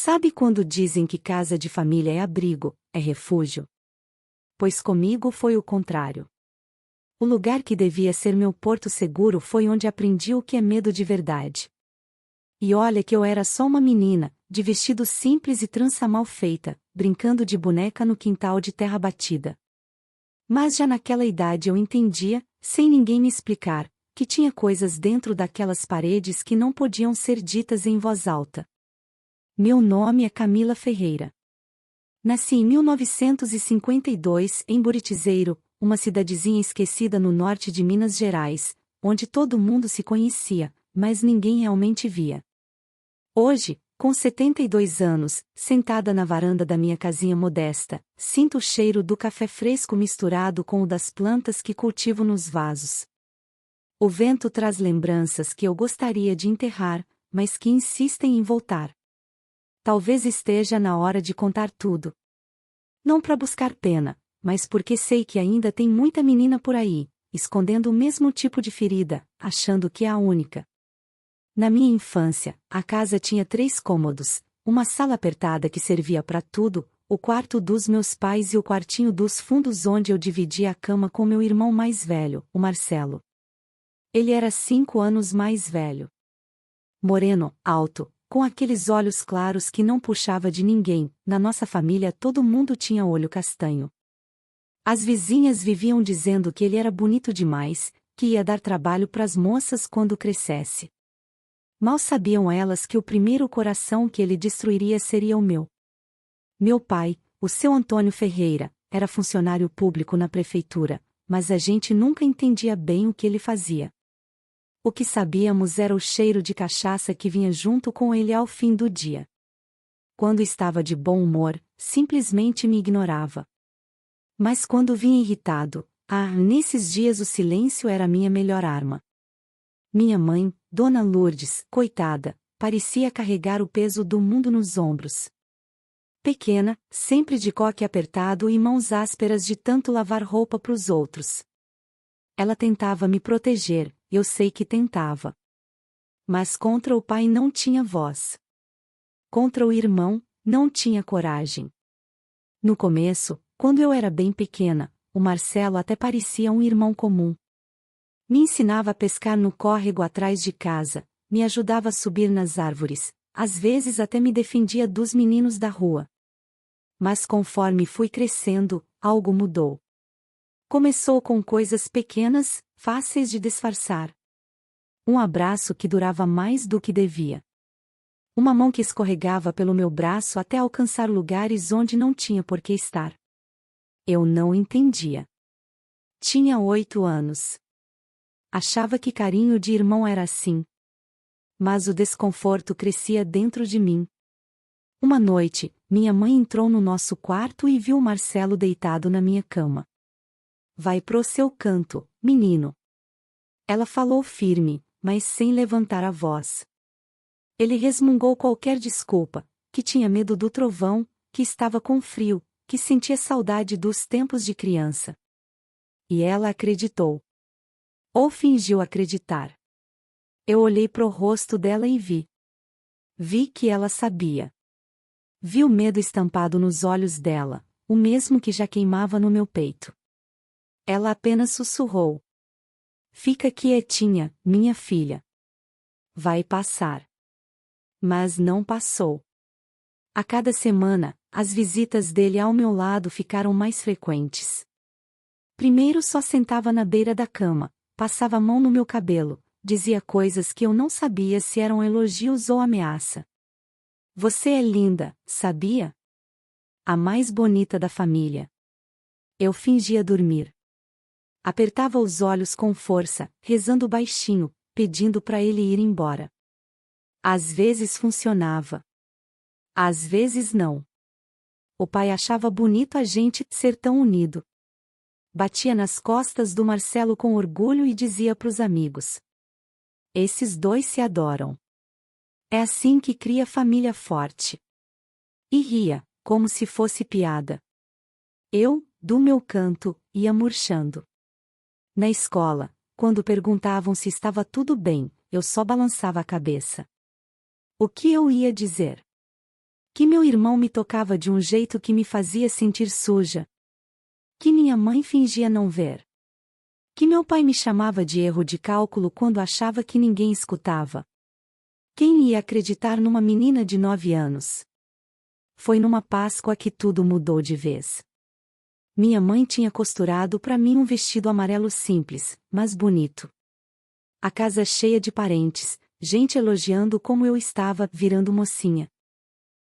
Sabe quando dizem que casa de família é abrigo, é refúgio? Pois comigo foi o contrário. O lugar que devia ser meu porto seguro foi onde aprendi o que é medo de verdade. E olha que eu era só uma menina, de vestido simples e trança mal feita, brincando de boneca no quintal de terra batida. Mas já naquela idade eu entendia, sem ninguém me explicar, que tinha coisas dentro daquelas paredes que não podiam ser ditas em voz alta. Meu nome é Camila Ferreira. Nasci em 1952 em Buritizeiro, uma cidadezinha esquecida no norte de Minas Gerais, onde todo mundo se conhecia, mas ninguém realmente via. Hoje, com 72 anos, sentada na varanda da minha casinha modesta, sinto o cheiro do café fresco misturado com o das plantas que cultivo nos vasos. O vento traz lembranças que eu gostaria de enterrar, mas que insistem em voltar. Talvez esteja na hora de contar tudo. Não para buscar pena, mas porque sei que ainda tem muita menina por aí, escondendo o mesmo tipo de ferida, achando que é a única. Na minha infância, a casa tinha 3 cômodos, uma sala apertada que servia para tudo, o quarto dos meus pais e o quartinho dos fundos onde eu dividia a cama com meu irmão mais velho, o Marcelo. Ele era 5 anos mais velho. Moreno, alto, com aqueles olhos claros que não puxava de ninguém, na nossa família todo mundo tinha olho castanho. As vizinhas viviam dizendo que ele era bonito demais, que ia dar trabalho pras moças quando crescesse. Mal sabiam elas que o primeiro coração que ele destruiria seria o meu. Meu pai, o seu Antônio Ferreira, era funcionário público na prefeitura, mas a gente nunca entendia bem o que ele fazia. O que sabíamos era o cheiro de cachaça que vinha junto com ele ao fim do dia. Quando estava de bom humor, simplesmente me ignorava. Mas quando vinha irritado, nesses dias o silêncio era minha melhor arma. Minha mãe, Dona Lourdes, coitada, parecia carregar o peso do mundo nos ombros. Pequena, sempre de coque apertado e mãos ásperas de tanto lavar roupa pros outros. Ela tentava me proteger, eu sei que tentava. Mas contra o pai não tinha voz. Contra o irmão, não tinha coragem. No começo, quando eu era bem pequena, o Marcelo até parecia um irmão comum. Me ensinava a pescar no córrego atrás de casa, me ajudava a subir nas árvores, às vezes até me defendia dos meninos da rua. Mas conforme fui crescendo, algo mudou. Começou com coisas pequenas, fáceis de disfarçar. Um abraço que durava mais do que devia. Uma mão que escorregava pelo meu braço até alcançar lugares onde não tinha por que estar. Eu não entendia. Tinha 8 anos. Achava que carinho de irmão era assim. Mas o desconforto crescia dentro de mim. Uma noite, minha mãe entrou no nosso quarto e viu Marcelo deitado na minha cama. Vai pro seu canto, menino. Ela falou firme, mas sem levantar a voz. Ele resmungou qualquer desculpa, que tinha medo do trovão, que estava com frio, que sentia saudade dos tempos de criança. E ela acreditou. Ou fingiu acreditar. Eu olhei pro rosto dela e vi. Vi que ela sabia. Vi o medo estampado nos olhos dela, o mesmo que já queimava no meu peito. Ela apenas sussurrou. Fica quietinha, minha filha. Vai passar. Mas não passou. A cada semana, as visitas dele ao meu lado ficaram mais frequentes. Primeiro só sentava na beira da cama, passava a mão no meu cabelo, dizia coisas que eu não sabia se eram elogios ou ameaça. Você é linda, sabia? A mais bonita da família. Eu fingia dormir. Apertava os olhos com força, rezando baixinho, pedindo para ele ir embora. Às vezes funcionava. Às vezes não. O pai achava bonito a gente ser tão unido. Batia nas costas do Marcelo com orgulho e dizia pros amigos. Esses dois se adoram. É assim que cria família forte. E ria, como se fosse piada. Eu, do meu canto, ia murchando. Na escola, quando perguntavam se estava tudo bem, eu só balançava a cabeça. O que eu ia dizer? Que meu irmão me tocava de um jeito que me fazia sentir suja. Que minha mãe fingia não ver. Que meu pai me chamava de erro de cálculo quando achava que ninguém escutava. Quem ia acreditar numa menina de 9 anos? Foi numa Páscoa que tudo mudou de vez. Minha mãe tinha costurado para mim um vestido amarelo simples, mas bonito. A casa cheia de parentes, gente elogiando como eu estava virando mocinha.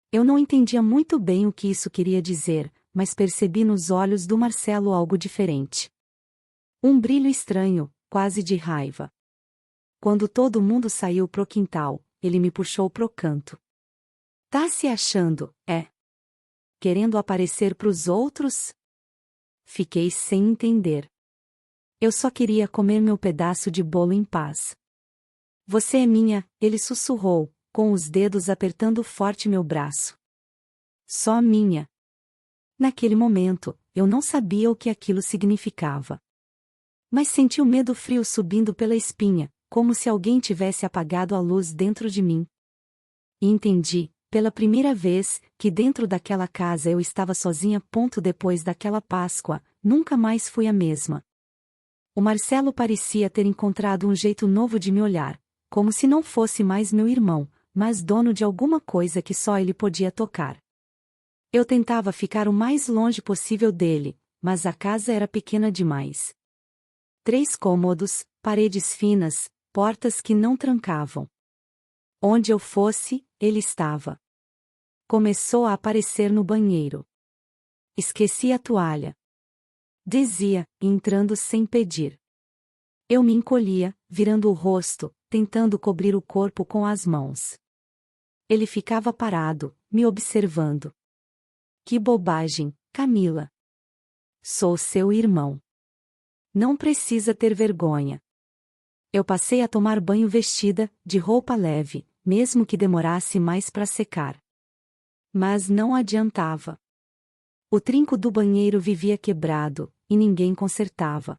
Eu não entendia muito bem o que isso queria dizer, mas percebi nos olhos do Marcelo algo diferente. Um brilho estranho, quase de raiva. Quando todo mundo saiu pro quintal, ele me puxou pro canto. Tá se achando, é? Querendo aparecer pros outros? Fiquei sem entender. Eu só queria comer meu pedaço de bolo em paz. Você é minha, ele sussurrou, com os dedos apertando forte meu braço. Só minha. Naquele momento, eu não sabia o que aquilo significava. Mas senti o medo frio subindo pela espinha, como se alguém tivesse apagado a luz dentro de mim. E entendi, pela primeira vez, que dentro daquela casa eu estava sozinha. Depois daquela Páscoa, nunca mais fui a mesma. O Marcelo parecia ter encontrado um jeito novo de me olhar, como se não fosse mais meu irmão, mas dono de alguma coisa que só ele podia tocar. Eu tentava ficar o mais longe possível dele, mas a casa era pequena demais. 3 cômodos, paredes finas, portas que não trancavam. Onde eu fosse, ele estava. Começou a aparecer no banheiro. Esqueci a toalha. Dizia, entrando sem pedir. Eu me encolhia, virando o rosto, tentando cobrir o corpo com as mãos. Ele ficava parado, me observando. Que bobagem, Camila. Sou seu irmão. Não precisa ter vergonha. Eu passei a tomar banho vestida, de roupa leve, mesmo que demorasse mais para secar. Mas não adiantava. O trinco do banheiro vivia quebrado, e ninguém consertava.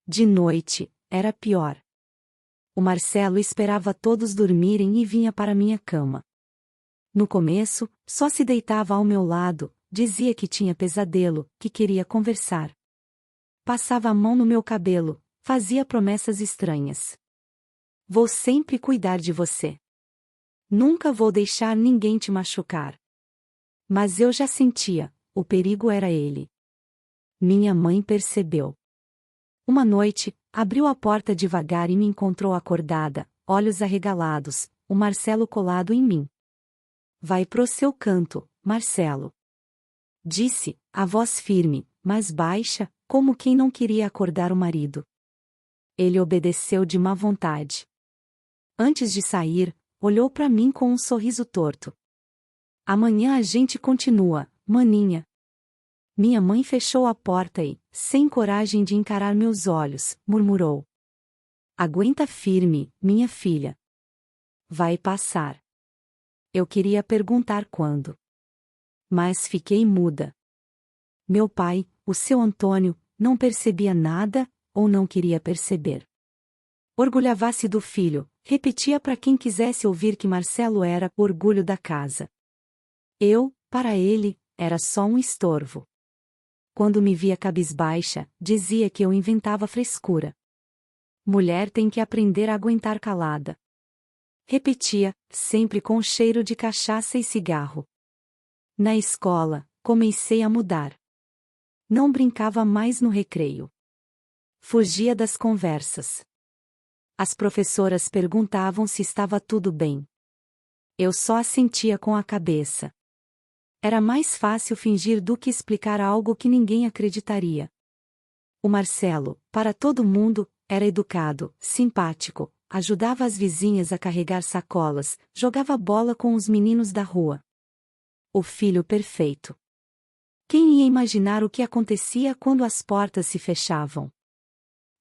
De noite, era pior. O Marcelo esperava todos dormirem e vinha para minha cama. No começo, só se deitava ao meu lado, dizia que tinha pesadelo, que queria conversar. Passava a mão no meu cabelo, fazia promessas estranhas. Vou sempre cuidar de você. Nunca vou deixar ninguém te machucar. Mas eu já sentia, o perigo era ele. Minha mãe percebeu. Uma noite, abriu a porta devagar e me encontrou acordada, olhos arregalados, o Marcelo colado em mim. Vai pro seu canto, Marcelo. Disse, a voz firme, mas baixa, como quem não queria acordar o marido. Ele obedeceu de má vontade. Antes de sair, olhou para mim com um sorriso torto. Amanhã a gente continua, maninha. Minha mãe fechou a porta e, sem coragem de encarar meus olhos, murmurou. Aguenta firme, minha filha. Vai passar. Eu queria perguntar quando. Mas fiquei muda. Meu pai, o seu Antônio, não percebia nada, ou não queria perceber. Orgulhava-se do filho, repetia para quem quisesse ouvir que Marcelo era o orgulho da casa. Eu, para ele, era só um estorvo. Quando me via cabisbaixa, dizia que eu inventava frescura. Mulher tem que aprender a aguentar calada. Repetia, sempre com cheiro de cachaça e cigarro. Na escola, comecei a mudar. Não brincava mais no recreio. Fugia das conversas. As professoras perguntavam se estava tudo bem. Eu só assentia com a cabeça. Era mais fácil fingir do que explicar algo que ninguém acreditaria. O Marcelo, para todo mundo, era educado, simpático, ajudava as vizinhas a carregar sacolas, jogava bola com os meninos da rua. O filho perfeito. Quem ia imaginar o que acontecia quando as portas se fechavam?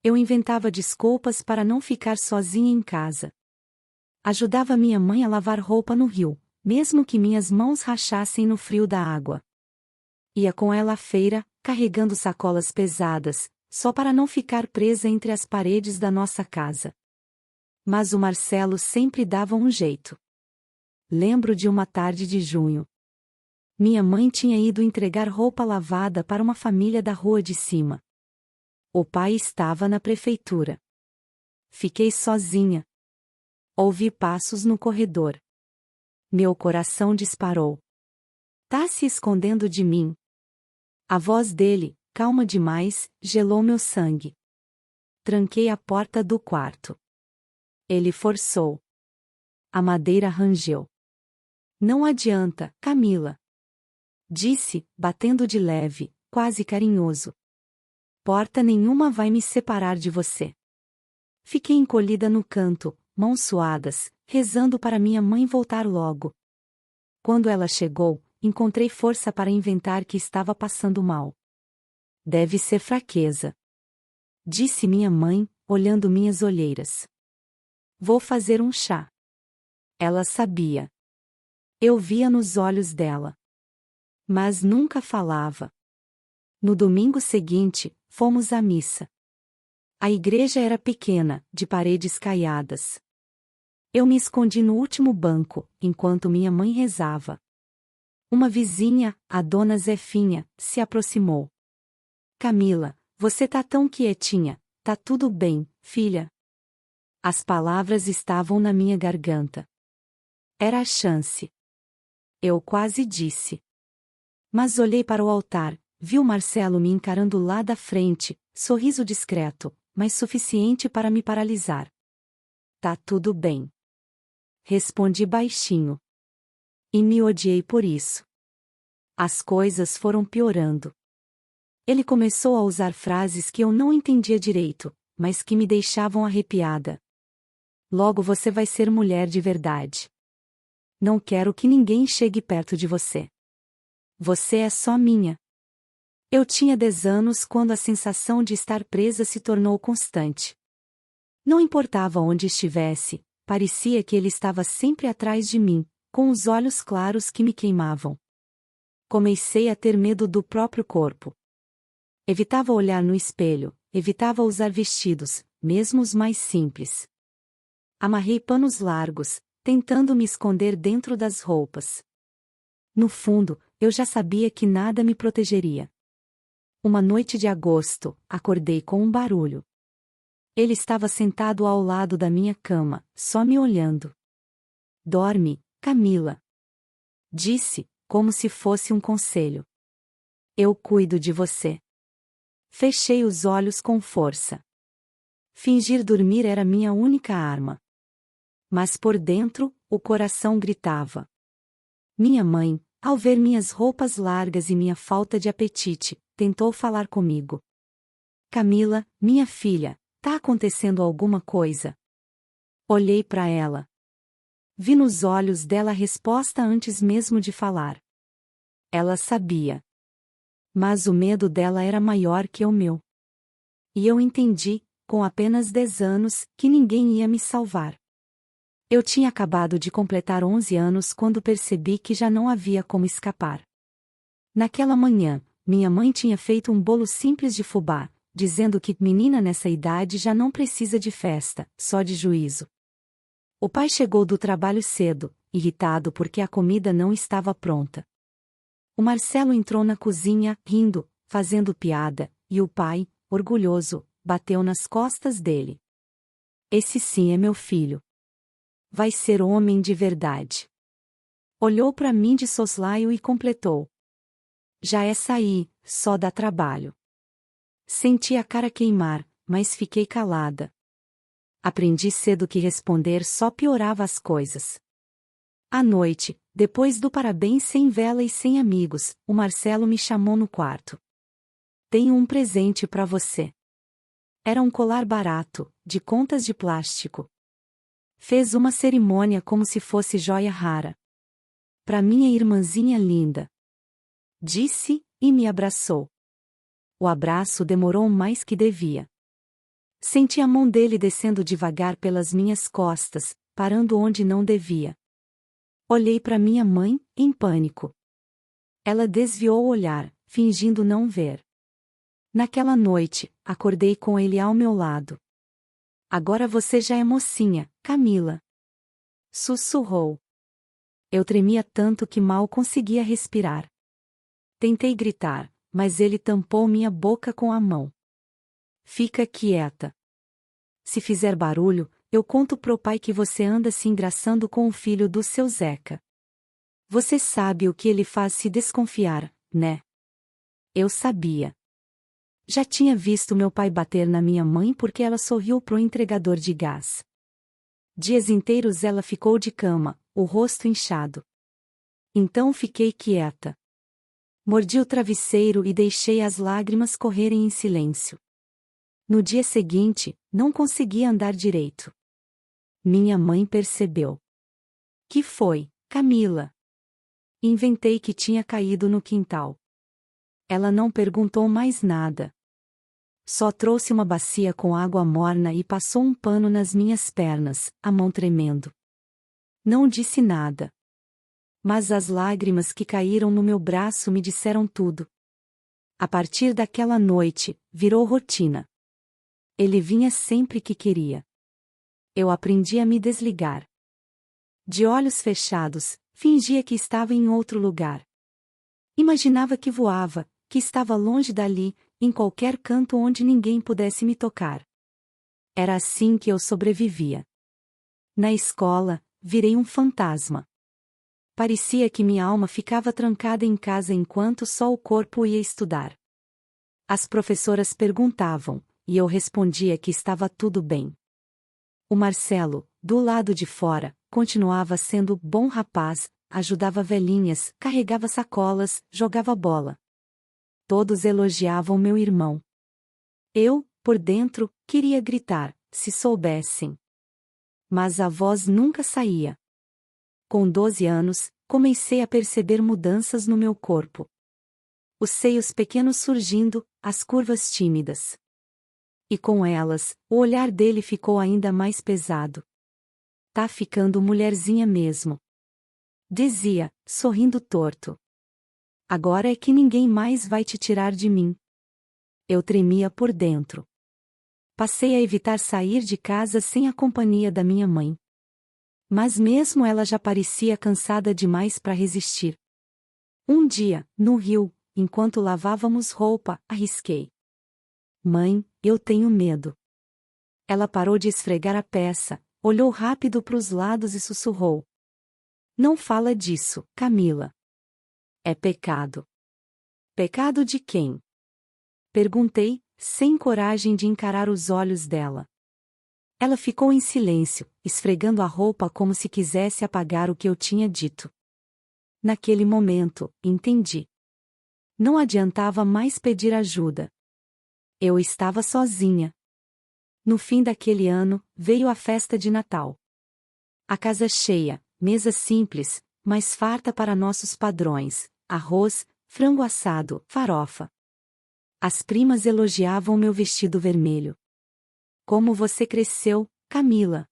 Eu inventava desculpas para não ficar sozinha em casa. Ajudava minha mãe a lavar roupa no rio, mesmo que minhas mãos rachassem no frio da água. Ia com ela à feira, carregando sacolas pesadas, só para não ficar presa entre as paredes da nossa casa. Mas o Marcelo sempre dava um jeito. Lembro de uma tarde de junho. Minha mãe tinha ido entregar roupa lavada para uma família da rua de cima. O pai estava na prefeitura. Fiquei sozinha. Ouvi passos no corredor. Meu coração disparou. Tá se escondendo de mim. A voz dele, calma demais, gelou meu sangue. Tranquei a porta do quarto. Ele forçou. A madeira rangeu. Não adianta, Camila. Disse, batendo de leve, quase carinhoso. Porta nenhuma vai me separar de você. Fiquei encolhida no canto, mãos suadas, rezando para minha mãe voltar logo. Quando ela chegou, encontrei força para inventar que estava passando mal. Deve ser fraqueza. Disse minha mãe, olhando minhas olheiras. Vou fazer um chá. Ela sabia. Eu via nos olhos dela. Mas nunca falava. No domingo seguinte, fomos à missa. A igreja era pequena, de paredes caiadas. Eu me escondi no último banco, enquanto minha mãe rezava. Uma vizinha, a dona Zefinha, se aproximou. Camila, você tá tão quietinha, tá tudo bem, filha? As palavras estavam na minha garganta. Era a chance. Eu quase disse. Mas olhei para o altar, vi o Marcelo me encarando lá da frente, sorriso discreto, mas suficiente para me paralisar. Tá tudo bem. Respondi baixinho. E me odiei por isso. As coisas foram piorando. Ele começou a usar frases que eu não entendia direito, mas que me deixavam arrepiada. Logo você vai ser mulher de verdade. Não quero que ninguém chegue perto de você. Você é só minha. Eu tinha 10 anos quando a sensação de estar presa se tornou constante. Não importava onde estivesse, parecia que ele estava sempre atrás de mim, com os olhos claros que me queimavam. Comecei a ter medo do próprio corpo. Evitava olhar no espelho, evitava usar vestidos, mesmo os mais simples. Amarrei panos largos, tentando me esconder dentro das roupas. No fundo, eu já sabia que nada me protegeria. Uma noite de agosto, acordei com um barulho. Ele estava sentado ao lado da minha cama, só me olhando. Dorme, Camila. Disse, como se fosse um conselho. Eu cuido de você. Fechei os olhos com força. Fingir dormir era minha única arma. Mas por dentro, o coração gritava. Minha mãe, ao ver minhas roupas largas e minha falta de apetite, tentou falar comigo. Camila, minha filha, tá acontecendo alguma coisa? Olhei para ela. Vi nos olhos dela a resposta antes mesmo de falar. Ela sabia. Mas o medo dela era maior que o meu. E eu entendi, com apenas 10 anos, que ninguém ia me salvar. Eu tinha acabado de completar 11 anos quando percebi que já não havia como escapar. Naquela manhã, minha mãe tinha feito um bolo simples de fubá, dizendo que menina nessa idade já não precisa de festa, só de juízo. O pai chegou do trabalho cedo, irritado porque a comida não estava pronta. O Marcelo entrou na cozinha, rindo, fazendo piada, e o pai, orgulhoso, bateu nas costas dele. Esse sim é meu filho. Vai ser homem de verdade. Olhou para mim de soslaio e completou. Já é sair, só dá trabalho. Senti a cara queimar, mas fiquei calada. Aprendi cedo que responder só piorava as coisas. À noite, depois do parabéns sem vela e sem amigos, o Marcelo me chamou no quarto. Tenho um presente para você. Era um colar barato, de contas de plástico. Fez uma cerimônia como se fosse joia rara. Para minha irmãzinha linda. Disse, e me abraçou. O abraço demorou mais que devia. Senti a mão dele descendo devagar pelas minhas costas, parando onde não devia. Olhei para minha mãe, em pânico. Ela desviou o olhar, fingindo não ver. Naquela noite, acordei com ele ao meu lado. Agora você já é mocinha, Camila. Sussurrou. Eu tremia tanto que mal conseguia respirar. Tentei gritar, mas ele tampou minha boca com a mão. Fica quieta. Se fizer barulho, eu conto pro pai que você anda se engraçando com o filho do seu Zeca. Você sabe o que ele faz se desconfiar, né? Eu sabia. Já tinha visto meu pai bater na minha mãe porque ela sorriu pro entregador de gás. Dias inteiros ela ficou de cama, o rosto inchado. Então fiquei quieta. Mordi o travesseiro e deixei as lágrimas correrem em silêncio. No dia seguinte, não conseguia andar direito. Minha mãe percebeu. Que foi, Camila? Inventei que tinha caído no quintal. Ela não perguntou mais nada. Só trouxe uma bacia com água morna e passou um pano nas minhas pernas, a mão tremendo. Não disse nada. Mas as lágrimas que caíram no meu braço me disseram tudo. A partir daquela noite, virou rotina. Ele vinha sempre que queria. Eu aprendi a me desligar. De olhos fechados, fingia que estava em outro lugar. Imaginava que voava, que estava longe dali, em qualquer canto onde ninguém pudesse me tocar. Era assim que eu sobrevivia. Na escola, virei um fantasma. Parecia que minha alma ficava trancada em casa enquanto só o corpo ia estudar. As professoras perguntavam, e eu respondia que estava tudo bem. O Marcelo, do lado de fora, continuava sendo bom rapaz, ajudava velhinhas, carregava sacolas, jogava bola. Todos elogiavam meu irmão. Eu, por dentro, queria gritar, se soubessem. Mas a voz nunca saía. Com 12 anos, comecei a perceber mudanças no meu corpo. Os seios pequenos surgindo, as curvas tímidas. E com elas, o olhar dele ficou ainda mais pesado. Tá ficando mulherzinha mesmo. Dizia, sorrindo torto. Agora é que ninguém mais vai te tirar de mim. Eu tremia por dentro. Passei a evitar sair de casa sem a companhia da minha mãe. Mas mesmo ela já parecia cansada demais para resistir. Um dia, no rio, enquanto lavávamos roupa, arrisquei. Mãe, eu tenho medo. Ela parou de esfregar a peça, olhou rápido para os lados e sussurrou. Não fala disso, Camila. É pecado. Pecado de quem? Perguntei, sem coragem de encarar os olhos dela. Ela ficou em silêncio, esfregando a roupa como se quisesse apagar o que eu tinha dito. Naquele momento, entendi. Não adiantava mais pedir ajuda. Eu estava sozinha. No fim daquele ano, veio a festa de Natal. A casa cheia, mesa simples, mas farta para nossos padrões, arroz, frango assado, farofa. As primas elogiavam meu vestido vermelho. Como você cresceu, Camila.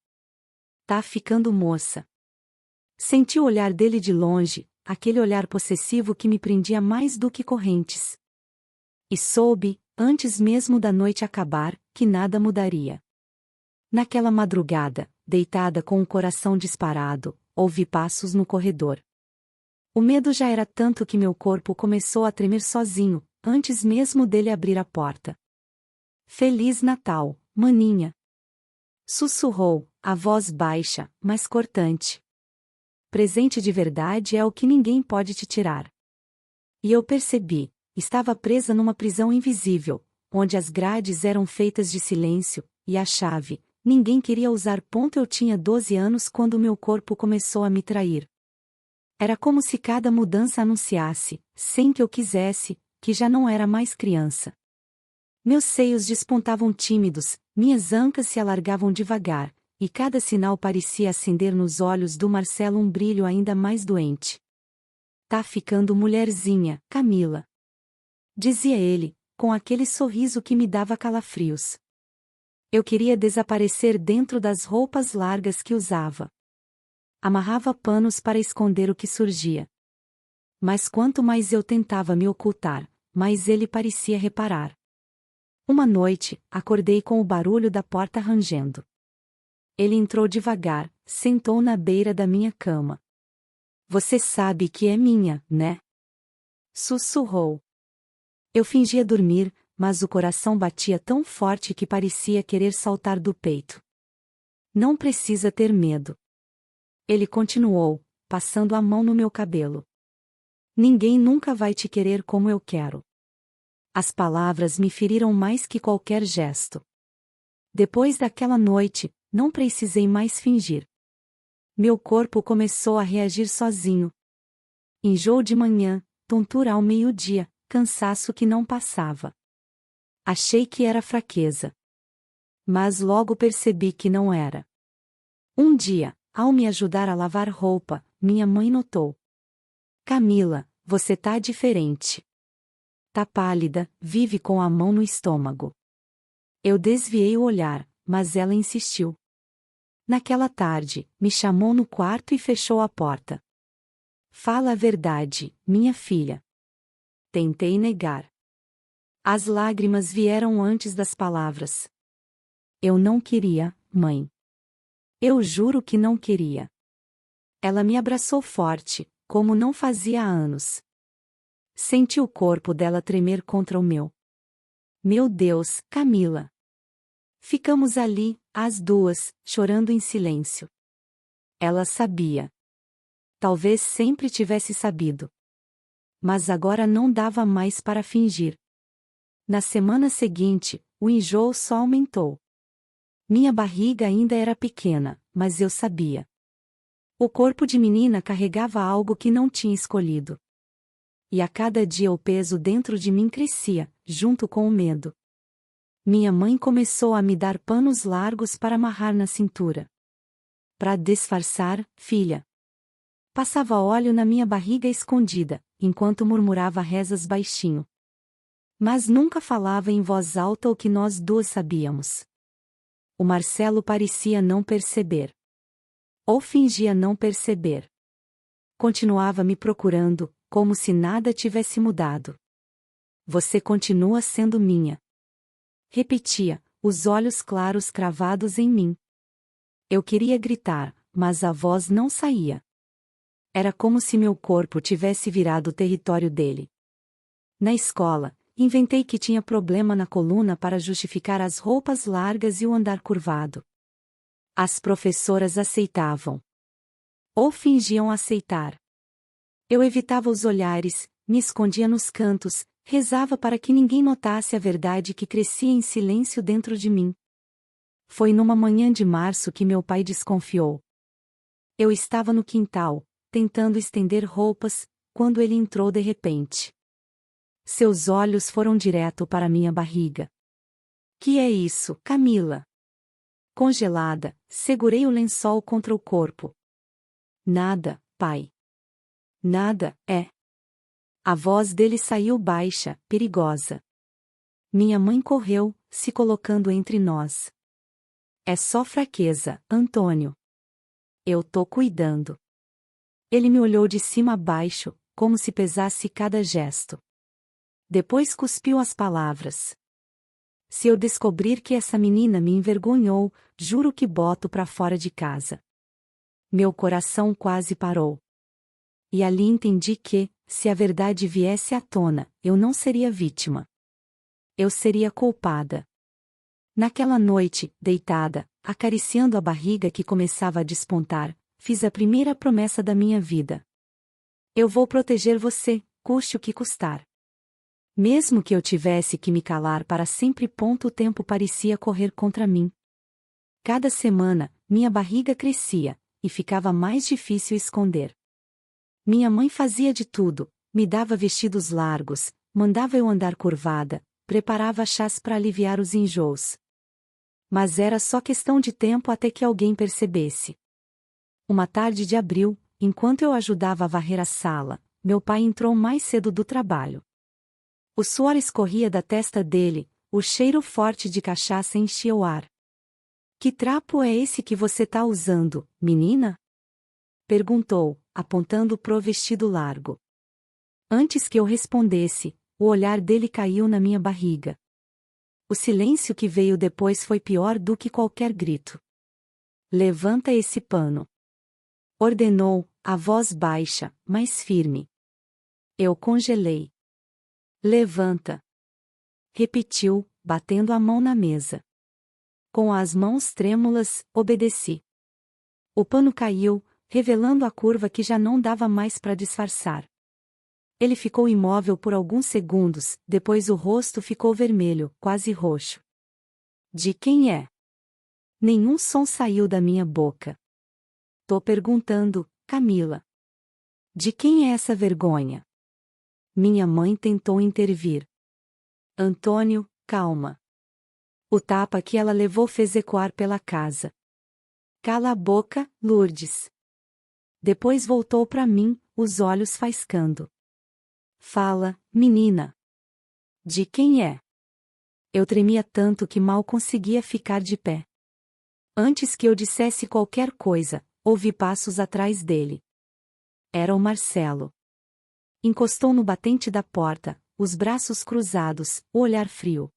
Tá ficando moça. Senti o olhar dele de longe, aquele olhar possessivo que me prendia mais do que correntes. E soube, antes mesmo da noite acabar, que nada mudaria. Naquela madrugada, deitada com o coração disparado, ouvi passos no corredor. O medo já era tanto que meu corpo começou a tremer sozinho, antes mesmo dele abrir a porta. Feliz Natal, maninha! Sussurrou, a voz baixa, mas cortante. Presente de verdade é o que ninguém pode te tirar. E eu percebi, estava presa numa prisão invisível, onde as grades eram feitas de silêncio, e a chave, ninguém queria usar. Eu tinha 12 anos quando meu corpo começou a me trair. Era como se cada mudança anunciasse, sem que eu quisesse, que já não era mais criança. Meus seios despontavam tímidos, minhas ancas se alargavam devagar, e cada sinal parecia acender nos olhos do Marcelo um brilho ainda mais doente. Tá ficando mulherzinha, Camila. Dizia ele, com aquele sorriso que me dava calafrios. Eu queria desaparecer dentro das roupas largas que usava. Amarrava panos para esconder o que surgia. Mas quanto mais eu tentava me ocultar, mais ele parecia reparar. Uma noite, acordei com o barulho da porta rangendo. Ele entrou devagar, sentou na beira da minha cama. Você sabe que é minha, né? Sussurrou. Eu fingia dormir, mas o coração batia tão forte que parecia querer saltar do peito. Não precisa ter medo. Ele continuou, passando a mão no meu cabelo. Ninguém nunca vai te querer como eu quero. As palavras me feriram mais que qualquer gesto. Depois daquela noite, não precisei mais fingir. Meu corpo começou a reagir sozinho. Enjoo de manhã, tontura ao meio-dia, cansaço que não passava. Achei que era fraqueza. Mas logo percebi que não era. Um dia, ao me ajudar a lavar roupa, minha mãe notou. Camila, você tá diferente. Tá pálida, vive com a mão no estômago. Eu desviei o olhar, mas ela insistiu. Naquela tarde, me chamou no quarto e fechou a porta. Fala a verdade, minha filha. Tentei negar. As lágrimas vieram antes das palavras. Eu não queria, mãe. Eu juro que não queria. Ela me abraçou forte, como não fazia há anos. Senti o corpo dela tremer contra o meu. Meu Deus, Camila. Ficamos ali, as duas, chorando em silêncio. Ela sabia. Talvez sempre tivesse sabido. Mas agora não dava mais para fingir. Na semana seguinte, o enjoo só aumentou. Minha barriga ainda era pequena, mas eu sabia. O corpo de menina carregava algo que não tinha escolhido. E a cada dia o peso dentro de mim crescia, junto com o medo. Minha mãe começou a me dar panos largos para amarrar na cintura. Para disfarçar, filha. Passava óleo na minha barriga escondida, enquanto murmurava rezas baixinho. Mas nunca falava em voz alta o que nós duas sabíamos. O Marcelo parecia não perceber. Ou fingia não perceber. Continuava me procurando, como se nada tivesse mudado. Você continua sendo minha. Repetia, os olhos claros cravados em mim. Eu queria gritar, mas a voz não saía. Era como se meu corpo tivesse virado o território dele. Na escola, inventei que tinha problema na coluna para justificar as roupas largas e o andar curvado. As professoras aceitavam. Ou fingiam aceitar. Eu evitava os olhares, me escondia nos cantos, rezava para que ninguém notasse a verdade que crescia em silêncio dentro de mim. Foi numa manhã de março que meu pai desconfiou. Eu estava no quintal, tentando estender roupas, quando ele entrou de repente. Seus olhos foram direto para minha barriga. Que é isso, Camila? Congelada, segurei o lençol contra o corpo. Nada, pai. Nada, é. A voz dele saiu baixa, perigosa. Minha mãe correu, se colocando entre nós. É só fraqueza, Antônio. Eu tô cuidando. Ele me olhou de cima a baixo, como se pesasse cada gesto. Depois cuspiu as palavras. Se eu descobrir que essa menina me envergonhou, juro que boto pra fora de casa. Meu coração quase parou. E ali entendi que, se a verdade viesse à tona, eu não seria vítima. Eu seria culpada. Naquela noite, deitada, acariciando a barriga que começava a despontar, fiz a primeira promessa da minha vida. Eu vou proteger você, custe o que custar. Mesmo que eu tivesse que me calar para sempre. O tempo parecia correr contra mim. Cada semana, minha barriga crescia, e ficava mais difícil esconder. Minha mãe fazia de tudo, me dava vestidos largos, mandava eu andar curvada, preparava chás para aliviar os enjoos. Mas era só questão de tempo até que alguém percebesse. Uma tarde de abril, enquanto eu ajudava a varrer a sala, meu pai entrou mais cedo do trabalho. O suor escorria da testa dele, o cheiro forte de cachaça enchia o ar. Que trapo é esse que você tá usando, menina? Perguntou, apontando pro vestido largo. Antes que eu respondesse, o olhar dele caiu na minha barriga. O silêncio que veio depois foi pior do que qualquer grito. Levanta esse pano. Ordenou, a voz baixa, mas firme. Eu congelei. Levanta. Repetiu, batendo a mão na mesa. Com as mãos trêmulas, obedeci. O pano caiu, revelando a curva que já não dava mais para disfarçar. Ele ficou imóvel por alguns segundos, depois o rosto ficou vermelho, quase roxo. De quem é? Nenhum som saiu da minha boca. Tô perguntando, Camila. De quem é essa vergonha? Minha mãe tentou intervir. Antônio, calma. O tapa que ela levou fez ecoar pela casa. Cala a boca, Lourdes. Depois voltou para mim, os olhos faiscando. Fala, menina. De quem é? Eu tremia tanto que mal conseguia ficar de pé. Antes que eu dissesse qualquer coisa, ouvi passos atrás dele. Era o Marcelo. Encostou no batente da porta, os braços cruzados, o olhar frio.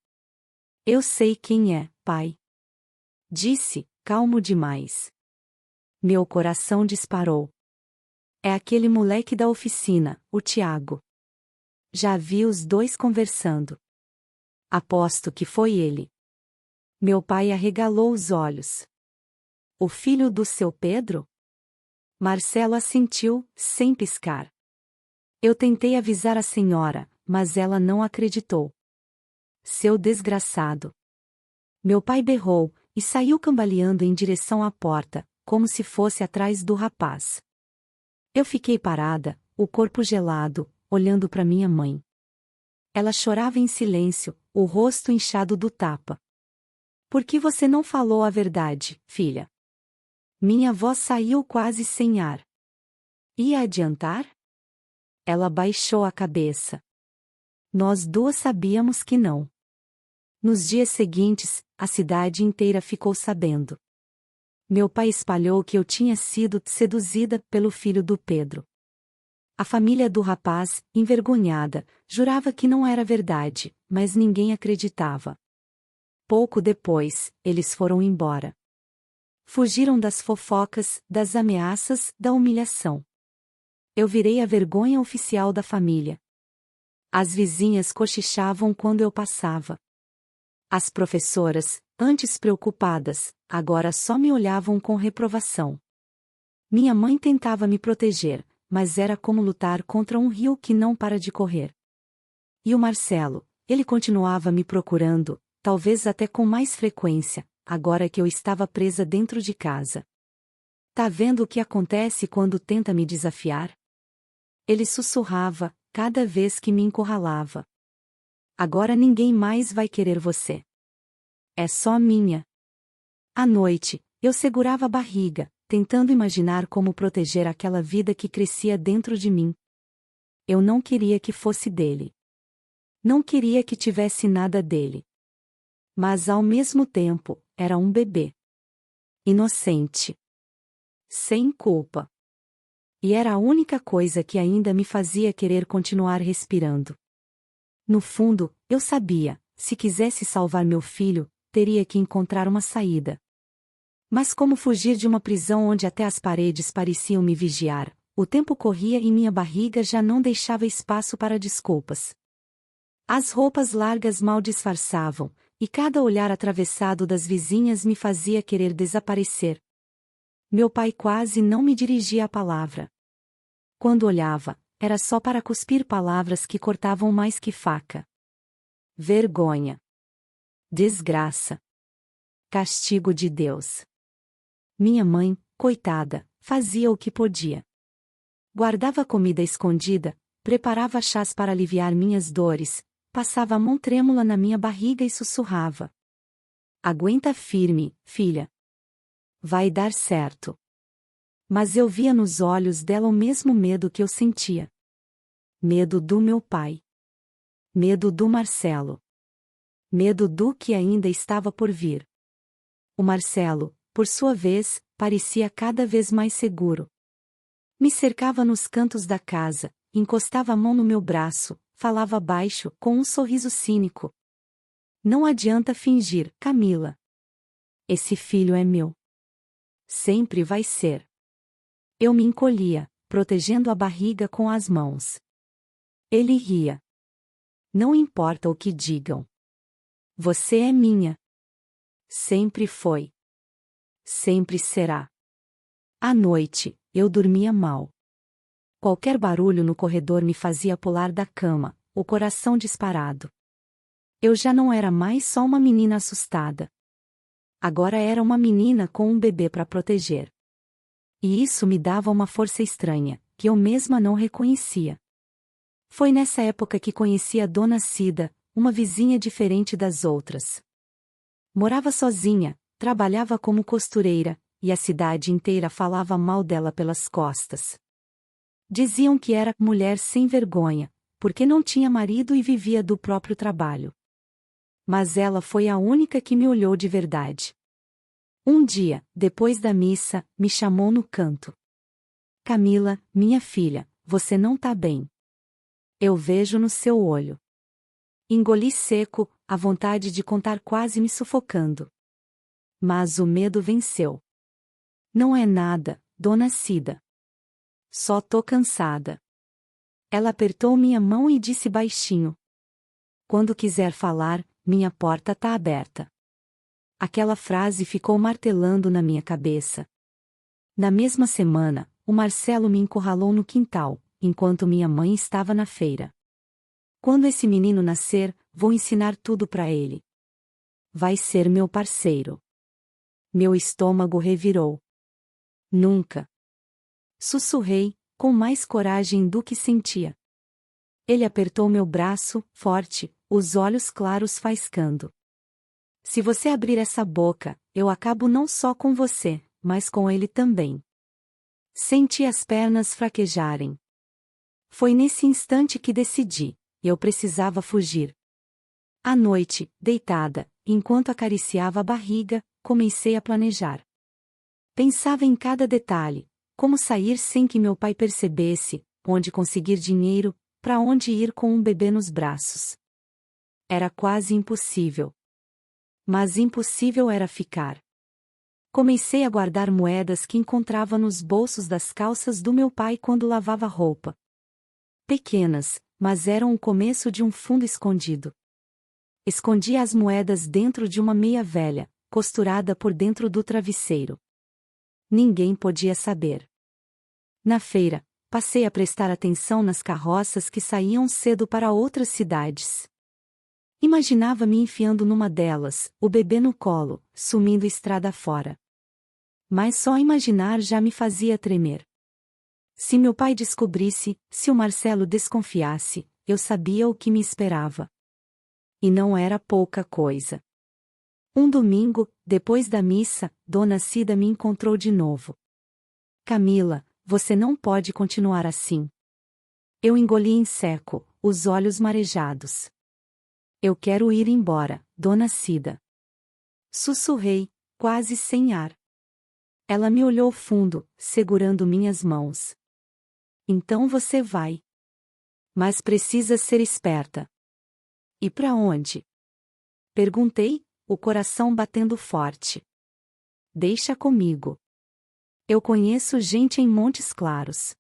Eu sei quem é, pai. Disse, calmo demais. Meu coração disparou. É aquele moleque da oficina, o Tiago. Já vi os dois conversando. Aposto que foi ele. Meu pai arregalou os olhos. O filho do seu Pedro? Marcelo assentiu, sem piscar. Eu tentei avisar a senhora, mas ela não acreditou. Seu desgraçado. Meu pai berrou, e saiu cambaleando em direção à porta, como se fosse atrás do rapaz. Eu fiquei parada, o corpo gelado, olhando para minha mãe. Ela chorava em silêncio, o rosto inchado do tapa. Por que você não falou a verdade, filha? Minha voz saiu quase sem ar. Ia adiantar? Ela baixou a cabeça. Nós duas sabíamos que não. Nos dias seguintes, a cidade inteira ficou sabendo. Meu pai espalhou que eu tinha sido seduzida pelo filho do Pedro. A família do rapaz, envergonhada, jurava que não era verdade, mas ninguém acreditava. Pouco depois, eles foram embora. Fugiram das fofocas, das ameaças, da humilhação. Eu virei a vergonha oficial da família. As vizinhas cochichavam quando eu passava. As professoras, antes preocupadas, agora só me olhavam com reprovação. Minha mãe tentava me proteger, mas era como lutar contra um rio que não para de correr. E o Marcelo, ele continuava me procurando, talvez até com mais frequência, agora que eu estava presa dentro de casa. Tá vendo o que acontece quando tenta me desafiar? Ele sussurrava, cada vez que me encurralava. Agora ninguém mais vai querer você. É só minha. À noite, eu segurava a barriga, tentando imaginar como proteger aquela vida que crescia dentro de mim. Eu não queria que fosse dele. Não queria que tivesse nada dele. Mas ao mesmo tempo, era um bebê. Inocente. Sem culpa. E era a única coisa que ainda me fazia querer continuar respirando. No fundo, eu sabia, se quisesse salvar meu filho, teria que encontrar uma saída. Mas como fugir de uma prisão onde até as paredes pareciam me vigiar? O tempo corria e minha barriga já não deixava espaço para desculpas. As roupas largas mal disfarçavam, e cada olhar atravessado das vizinhas me fazia querer desaparecer. Meu pai quase não me dirigia a palavra. Quando olhava, era só para cuspir palavras que cortavam mais que faca. Vergonha. Desgraça. Castigo de Deus. Minha mãe, coitada, fazia o que podia. Guardava comida escondida, preparava chás para aliviar minhas dores, passava a mão trêmula na minha barriga e sussurrava. Aguenta firme, filha. Vai dar certo. Mas eu via nos olhos dela o mesmo medo que eu sentia. Medo do meu pai. Medo do Marcelo. Medo do que ainda estava por vir. O Marcelo, por sua vez, parecia cada vez mais seguro. Me cercava nos cantos da casa, encostava a mão no meu braço, falava baixo, com um sorriso cínico. Não adianta fingir, Camila. Esse filho é meu. Sempre vai ser. Eu me encolhia, protegendo a barriga com as mãos. Ele ria. Não importa o que digam. Você é minha. Sempre foi. Sempre será. À noite, eu dormia mal. Qualquer barulho no corredor me fazia pular da cama, o coração disparado. Eu já não era mais só uma menina assustada. Agora era uma menina com um bebê para proteger. E isso me dava uma força estranha, que eu mesma não reconhecia. Foi nessa época que conheci a Dona Cida, uma vizinha diferente das outras. Morava sozinha, trabalhava como costureira, e a cidade inteira falava mal dela pelas costas. Diziam que era mulher sem vergonha, porque não tinha marido e vivia do próprio trabalho. Mas ela foi a única que me olhou de verdade. Um dia, depois da missa, me chamou no canto. Camila, minha filha, você não tá bem. Eu vejo no seu olho. Engoli seco, a vontade de contar quase me sufocando. Mas o medo venceu. Não é nada, Dona Cida. Só tô cansada. Ela apertou minha mão e disse baixinho. Quando quiser falar, minha porta tá aberta. Aquela frase ficou martelando na minha cabeça. Na mesma semana, o Marcelo me encurralou no quintal, enquanto minha mãe estava na feira. Quando esse menino nascer, vou ensinar tudo pra ele. Vai ser meu parceiro. Meu estômago revirou. Nunca. Sussurrei, com mais coragem do que sentia. Ele apertou meu braço, forte, os olhos claros faiscando. Se você abrir essa boca, eu acabo não só com você, mas com ele também. Senti as pernas fraquejarem. Foi nesse instante que decidi, eu precisava fugir. À noite, deitada, enquanto acariciava a barriga, comecei a planejar. Pensava em cada detalhe, como sair sem que meu pai percebesse, onde conseguir dinheiro, para onde ir com um bebê nos braços. Era quase impossível. Mas impossível era ficar. Comecei a guardar moedas que encontrava nos bolsos das calças do meu pai quando lavava roupa. Pequenas, mas eram o começo de um fundo escondido. Escondia as moedas dentro de uma meia velha, costurada por dentro do travesseiro. Ninguém podia saber. Na feira, passei a prestar atenção nas carroças que saíam cedo para outras cidades. Imaginava-me enfiando numa delas, o bebê no colo, sumindo estrada fora. Mas só imaginar já me fazia tremer. Se meu pai descobrisse, se o Marcelo desconfiasse, eu sabia o que me esperava. E não era pouca coisa. Um domingo, depois da missa, Dona Cida me encontrou de novo. Camila, você não pode continuar assim. Eu engoli em seco, os olhos marejados. Eu quero ir embora, Dona Cida. Sussurrei, quase sem ar. Ela me olhou fundo, segurando minhas mãos. Então você vai. Mas precisa ser esperta. E para onde? Perguntei, o coração batendo forte. Deixa comigo. Eu conheço gente em Montes Claros.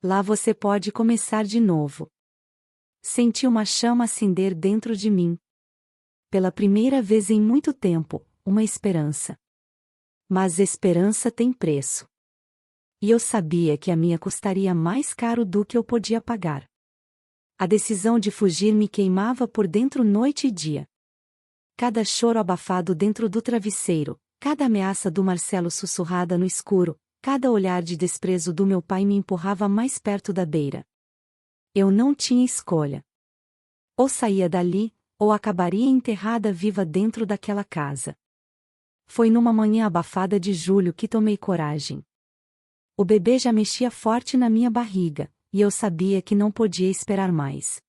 Lá você pode começar de novo. Senti uma chama acender dentro de mim. Pela primeira vez em muito tempo, uma esperança. Mas esperança tem preço. E eu sabia que a minha custaria mais caro do que eu podia pagar. A decisão de fugir me queimava por dentro noite e dia. Cada choro abafado dentro do travesseiro, cada ameaça do Marcelo sussurrada no escuro, cada olhar de desprezo do meu pai me empurrava mais perto da beira. Eu não tinha escolha. Ou saía dali, ou acabaria enterrada viva dentro daquela casa. Foi numa manhã abafada de julho que tomei coragem. O bebê já mexia forte na minha barriga, e eu sabia que não podia esperar mais.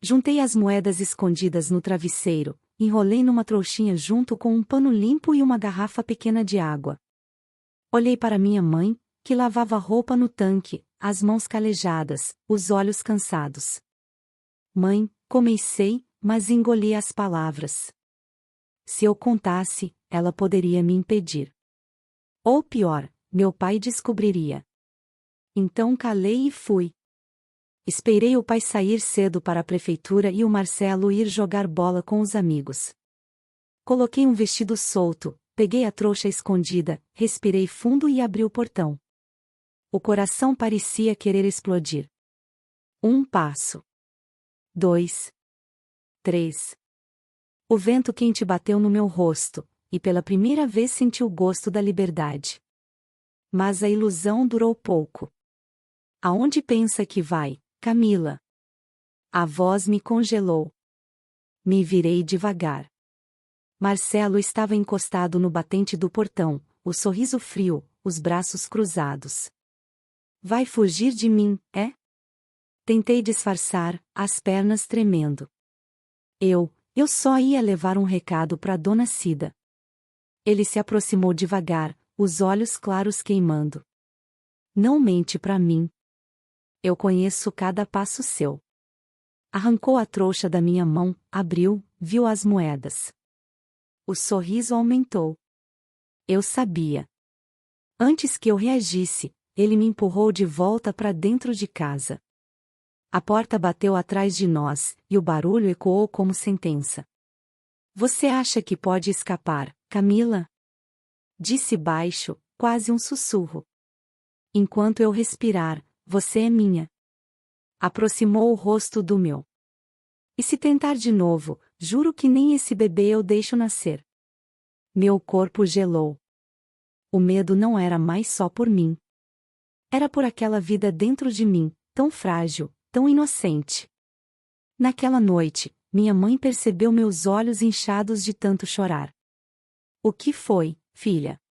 Juntei as moedas escondidas no travesseiro, enrolei numa trouxinha junto com um pano limpo e uma garrafa pequena de água. Olhei para minha mãe, que lavava roupa no tanque, as mãos calejadas, os olhos cansados. Mãe, comecei, mas engoli as palavras. Se eu contasse, ela poderia me impedir. Ou pior, meu pai descobriria. Então calei e fui. Esperei o pai sair cedo para a prefeitura e o Marcelo ir jogar bola com os amigos. Coloquei um vestido solto, peguei a trouxa escondida, respirei fundo e abri o portão. O coração parecia querer explodir. 1 passo. 2. 3. O vento quente bateu no meu rosto, e pela primeira vez senti o gosto da liberdade. Mas a ilusão durou pouco. Aonde pensa que vai, Camila? A voz me congelou. Me virei devagar. Marcelo estava encostado no batente do portão, o sorriso frio, os braços cruzados. Vai fugir de mim, é? Tentei disfarçar, as pernas tremendo. Eu só ia levar um recado para Dona Cida. Ele se aproximou devagar, os olhos claros queimando. Não mente para mim. Eu conheço cada passo seu. Arrancou a trouxa da minha mão, abriu, viu as moedas. O sorriso aumentou. Eu sabia. Antes que eu reagisse, ele me empurrou de volta para dentro de casa. A porta bateu atrás de nós, e o barulho ecoou como sentença. Você acha que pode escapar, Camila? Disse baixo, quase um sussurro. Enquanto eu respirar, você é minha. Aproximou o rosto do meu. E se tentar de novo, juro que nem esse bebê eu deixo nascer. Meu corpo gelou. O medo não era mais só por mim. Era por aquela vida dentro de mim, tão frágil, tão inocente. Naquela noite, minha mãe percebeu meus olhos inchados de tanto chorar. O que foi, filha?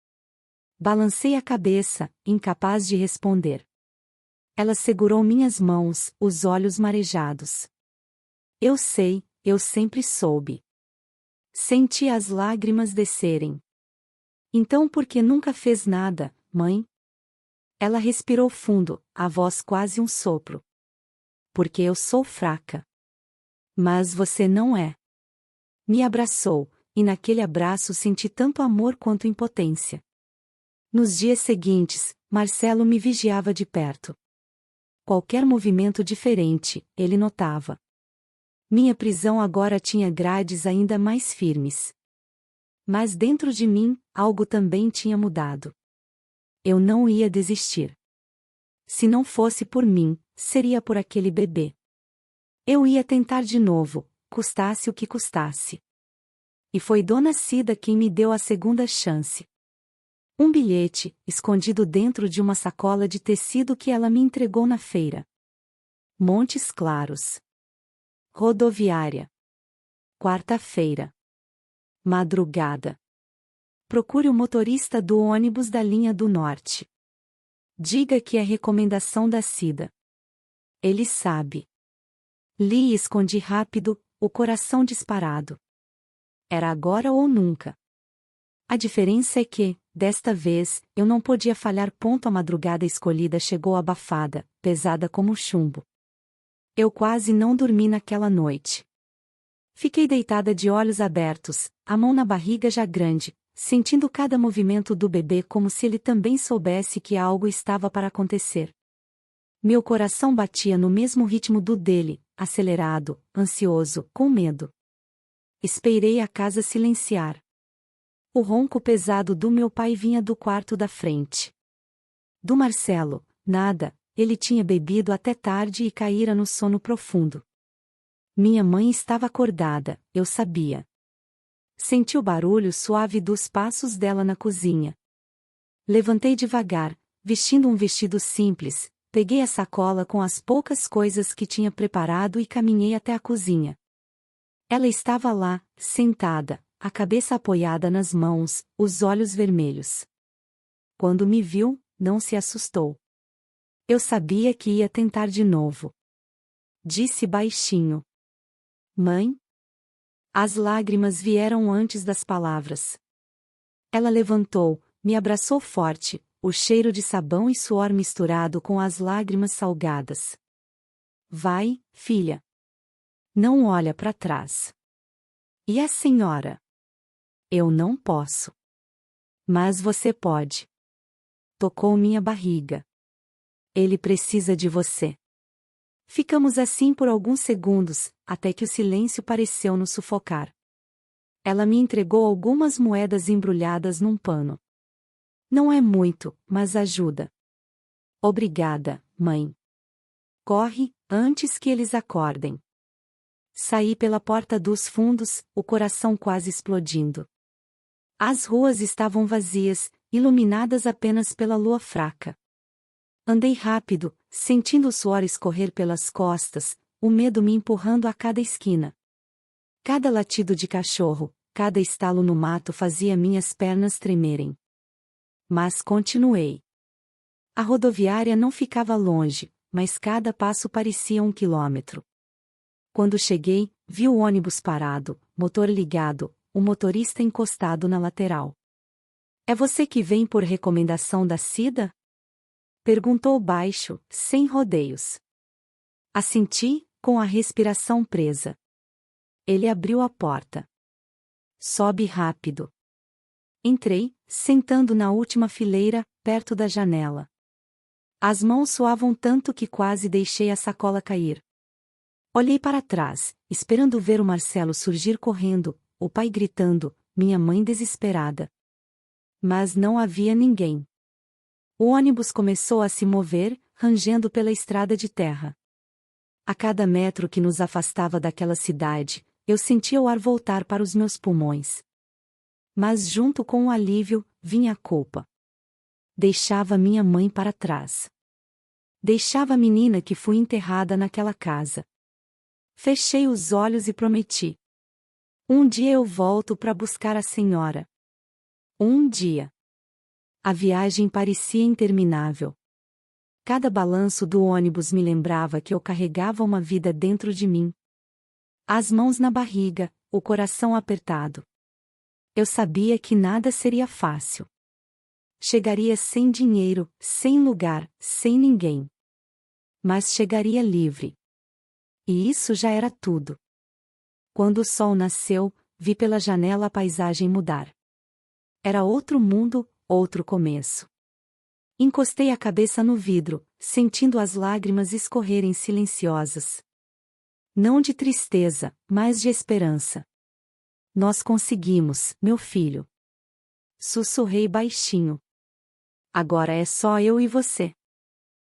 Balancei a cabeça, incapaz de responder. Ela segurou minhas mãos, os olhos marejados. Eu sei, eu sempre soube. Senti as lágrimas descerem. Então por que nunca fez nada, mãe? Ela respirou fundo, a voz quase um sopro. Porque eu sou fraca. Mas você não é. Me abraçou, e naquele abraço senti tanto amor quanto impotência. Nos dias seguintes, Marcelo me vigiava de perto. Qualquer movimento diferente, ele notava. Minha prisão agora tinha grades ainda mais firmes. Mas dentro de mim, algo também tinha mudado. Eu não ia desistir. Se não fosse por mim, seria por aquele bebê. Eu ia tentar de novo, custasse o que custasse. E foi Dona Cida quem me deu a segunda chance. Um bilhete, escondido dentro de uma sacola de tecido que ela me entregou na feira. Montes Claros. Rodoviária. Quarta-feira. Madrugada. Procure o motorista do ônibus da linha do Norte. Diga que é recomendação da Cida. Ele sabe. Li e escondi rápido, o coração disparado. Era agora ou nunca. A diferença é que, desta vez, eu não podia falhar. A madrugada escolhida chegou abafada, pesada como chumbo. Eu quase não dormi naquela noite. Fiquei deitada de olhos abertos, a mão na barriga já grande, sentindo cada movimento do bebê como se ele também soubesse que algo estava para acontecer. Meu coração batia no mesmo ritmo do dele, acelerado, ansioso, com medo. Esperei a casa silenciar. O ronco pesado do meu pai vinha do quarto da frente. Do Marcelo, nada, ele tinha bebido até tarde e caíra no sono profundo. Minha mãe estava acordada, eu sabia. Senti o barulho suave dos passos dela na cozinha. Levantei devagar, vestindo um vestido simples, peguei a sacola com as poucas coisas que tinha preparado e caminhei até a cozinha. Ela estava lá, sentada, a cabeça apoiada nas mãos, os olhos vermelhos. Quando me viu, não se assustou. Eu sabia que ia tentar de novo. Disse baixinho. Mãe? As lágrimas vieram antes das palavras. Ela levantou, me abraçou forte, o cheiro de sabão e suor misturado com as lágrimas salgadas. Vai, filha. Não olha para trás. E a senhora? Eu não posso. Mas você pode. Tocou minha barriga. Ele precisa de você. Ficamos assim por alguns segundos, até que o silêncio pareceu nos sufocar. Ela me entregou algumas moedas embrulhadas num pano. Não é muito, mas ajuda. Obrigada, mãe. Corre, antes que eles acordem. Saí pela porta dos fundos, o coração quase explodindo. As ruas estavam vazias, iluminadas apenas pela lua fraca. Andei rápido, sentindo o suor escorrer pelas costas, o medo me empurrando a cada esquina. Cada latido de cachorro, cada estalo no mato fazia minhas pernas tremerem. Mas continuei. A rodoviária não ficava longe, mas cada passo parecia 1 quilômetro. Quando cheguei, vi o ônibus parado, motor ligado, o motorista encostado na lateral. É você que vem por recomendação da Cida? Perguntou baixo, sem rodeios. Assenti, com a respiração presa. Ele abriu a porta. Sobe rápido. Entrei, sentando na última fileira, perto da janela. As mãos suavam tanto que quase deixei a sacola cair. Olhei para trás, esperando ver o Marcelo surgir correndo, o pai gritando, minha mãe desesperada. Mas não havia ninguém. O ônibus começou a se mover, rangendo pela estrada de terra. A cada metro que nos afastava daquela cidade, eu sentia o ar voltar para os meus pulmões. Mas junto com o alívio, vinha a culpa. Deixava minha mãe para trás. Deixava a menina que fui enterrada naquela casa. Fechei os olhos e prometi. Um dia eu volto para buscar a senhora. Um dia. A viagem parecia interminável. Cada balanço do ônibus me lembrava que eu carregava uma vida dentro de mim. As mãos na barriga, o coração apertado. Eu sabia que nada seria fácil. Chegaria sem dinheiro, sem lugar, sem ninguém. Mas chegaria livre. E isso já era tudo. Quando o sol nasceu, vi pela janela a paisagem mudar. Era outro mundo, outro começo. Encostei a cabeça no vidro, sentindo as lágrimas escorrerem silenciosas. Não de tristeza, mas de esperança. Nós conseguimos, meu filho. Sussurrei baixinho. Agora é só eu e você.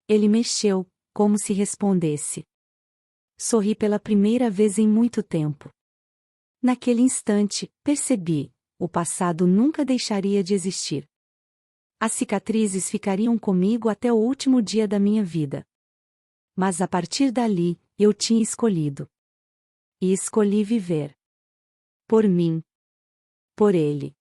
Ele mexeu, como se respondesse. Sorri pela primeira vez em muito tempo. Naquele instante, percebi, o passado nunca deixaria de existir. As cicatrizes ficariam comigo até o último dia da minha vida. Mas a partir dali, eu tinha escolhido. E escolhi viver. Por mim. Por ele.